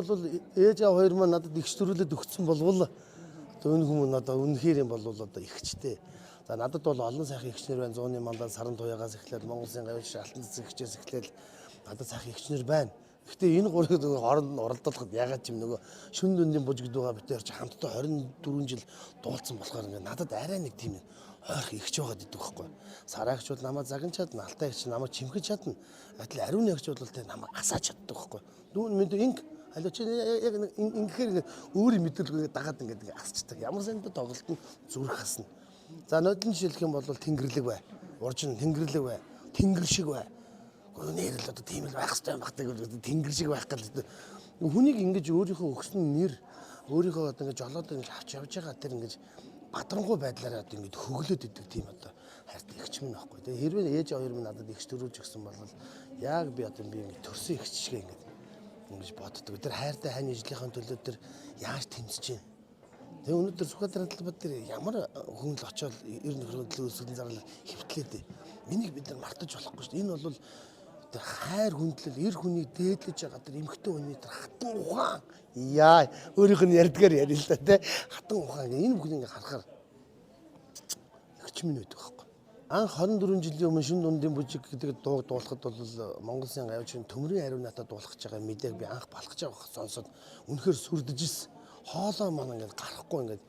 бол ээж аав хоёр маань надад их төрүүлээд өгсөн болвол одоо энэ хүмүүс надад үнэхээр юм бол одоо ихчтэй. За надад бол олон сайхан ихчнэр байна. 100-ны мандаа саран туягаас эхлээд Монголын гавьч алтан цэцэгчээс эхлээд надад сайхан ихчнэр байна. Гэхдээ энэ гурыг хооронд нь оролдуулахад ягаад ч юм нөгөө шүн дүндийн бужигд байгаа битээр чи хамтдаа 24 жил дуулсан болохоор ингээд надад арай нэг тийм ойрхон ихч байгаад идэг байхгүй. Сараагч бол намайг загнаж чадна, алтайгч намайг чимхэж чадна. Адил ариун ягч бол тэ намайг асааж чаддаг байхгүй. Дүүн мэд инг алуу чи яг ингэхээр ингээд өөрийн мэдрэлгүйгээ дагаад ингээд асчдаг. Ямар санд тоглолт нь зүрх хасна. За нодлон жишээлх юм бол тэнгэрлэг бай. Уржин тэнгэрлэг бай. Тэнгэр шиг бай. Нэр л одоо тийм л байх хэрэгтэй багтаг тэнгэр шиг байх гал хүнийг ингэж өөрийнхөө өгсөн нэр өөрийнхөө одоо ингэж жолоод ингэж авч явж байгаа тэр ингэж бадрангуй байдлаараа одоо ингэж хөглөөд идэг тийм одоо хайртай ихч минь байхгүй. Тэгээ хэрвээ ээж хоёр минь надад ихч төрүүлж өгсөн бол яг би одоо би ингэж төрсөн ихч шиг ингэж боддог. Тэр хайртай хань ижлийнхэн төлөө тэр яаж тэмцэж байна. Тэгээ өнөөдөр Сүхбаатарын талбад тэр ямар хүн л очиод ер нь хөрөнгөлөө өсгөн зарлал хөвтлээд. Энийг бид нар мартаж болохгүй шүү дээ. Энэ бол тэр хайр хүндлэл эр хүнийг дээдлэж байгаа тэр эмхтэн хүний тэр хатан ухаан яа өөрийнх нь ярьдгаар ярил л да тий хатан ухаан энэ бүхнийг ингээ харахаар ихч минь байдаг байхгүй. Анх 24 жилийн өмнө шин дундын бүжиг гэдэг дууг дуулахад бол Монголын гавьчин төмрийн ариун натад дуулах гэж байгаа мэдээг би анх балхаж авах сонсоод үнэхээр сүрдэж ирсэн. Хоолой маань ингээ гарахгүй ингээ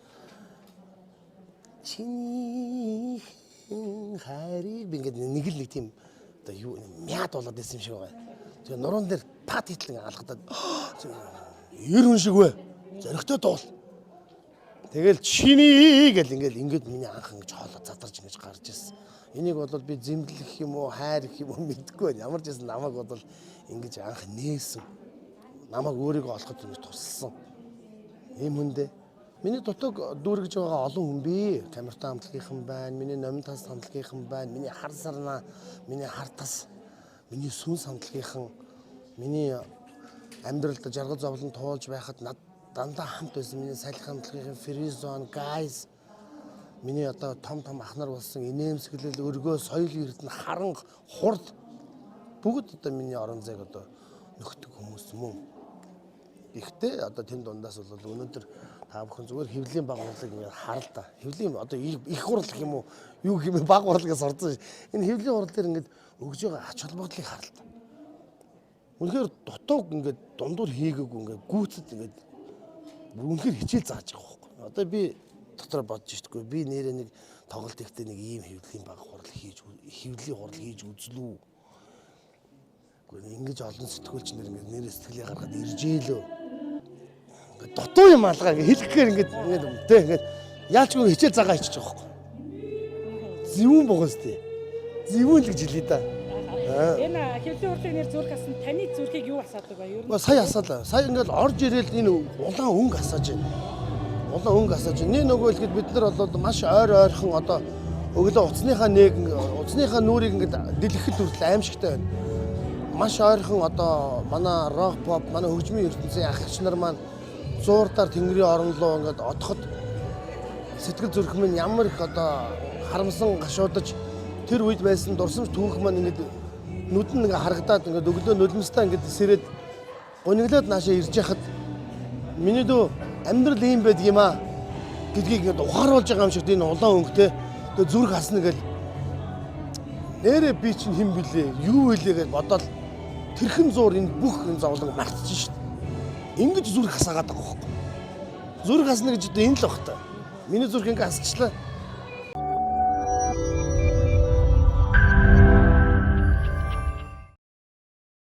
чиний хайрыг би ингээ нэг л нэг тийм одоо юу мяд болоод байсан юм шиг байгаа. Тэгээ нуруунд дээр пат хийтлэн алгадаад ер хүн шиг вэ. Зоригтой дуул. Тэгэл чиний гэл ингээд миний анх ингэж хоолоо задарч ингэж гарч ирсэн. Энийг бол би зэмлэх юм уу, хайр гэх юм уу мэдэхгүй байна. Ямар ч байсан намайг бол ингэж анх нээсэн. Намайг өөрийгөө олоход ингэж тусалсан. Ийм хүндээ. Миний дутаг дүүргэж байгаа олон хүн би. Камертаа хамтлагийнхан байна, миний номын тас хамтлагийнхан байна, миний хар сарнаа, миний хар тас, миний сүнс хамтлагийнхан, миний амьдралд жаргал зовлон туулж байхад над дандаа хамт байсан миний салхи хамтлагийнхан Фризон, Guys, миний одоо том ах нар болсон инээмсэглэл, өргөө, соёл эрдэнэ, харанг, хурд бүгд одоо миний орон зайг одоо нөхдөг хүмүүс мөн. Гэхдээ одоо тэнд дундаас бол өнөөдөр та бүхэн зүгээр хэвлэлийн баг хурлыг ингээд харал та. Хэвлэлийн одоо их хурл гэх юм уу, юу гэх юм баг хурлаас орсон. Энэ хэвлэлийн хурл дээр ингээд өгж байгаа ач холбогдлыг харал та. Үнэхээр дутууг ингээд дундуур хийгээгүй ингээд гүйцэд ингээд үнэхээр хичээл зааж байгаа байхгүй. Одоо би дотроо бодож штгүй. Би нэрээ нэг тоглолт ихтэй нэг ийм хэвлэлийн баг хурл хийж хэвлэлийн хурл хийж үзлүү. Гэхдээ ингэж олон сэтгүүлч нэр ингээд нэрээ сэтгэлээ гаргаад иржээлөө. Дутуу юм алгаа ингээ хэлэхээр ингээ тэ ингээ яалчгүй хичээл цагаа хийчих жоох байхгүй. Зөвүүн богоос тий. Зөвүүн л гэж хэлээ да. Энэ хэвлэлийн хурлын нэр зүрх асан таны зүрхийг юу асаадаг ба ер нь? Сая асаалаа. Сая ингээл орж ирээл энэ улаан өнгө асааж байна. Улаан өнгө асааж байна. Нэг нөгөө хэлэхэд бид нар бол маш ойрхон одоо өглөө уцсныхаа уцсныхаа нүрийг ингээ дэлгэхэд хүртэл аимшигтай байна. Маш ойрхон одоо манай рок поп, манай хөгжмийн ертөнцийн ахч нар маань зуурдаар тэнгэрийн орон руу ингээд одоход сэтгэл зүрх минь ямар их одоо харамсан гашуудаж тэр үед байсан дурсамж түүх маань ингээд нүд нь ингээд харагдаад ингээд өглөө нулимстай ингээд сэрээд гониглоод наашаа ирж яхад миний дөө амьдрал ийм байдаг юм аа гэдгийг ингээд ухааруулж байгаа юм шиг энэ улаан өнгөтэй тэгээ зүрх хасна гэл нэрээ би чинь хэн блэ юу вэ гэж бодоод тэрхэн зуур энэ бүх энэ зовлон мартчих шít. Ингэж зүрх хасаагаад байгаа байхгүй. Зүрх хасна гэж одоо энэ л баг та. Миний зүрх ингэ хасчихлаа.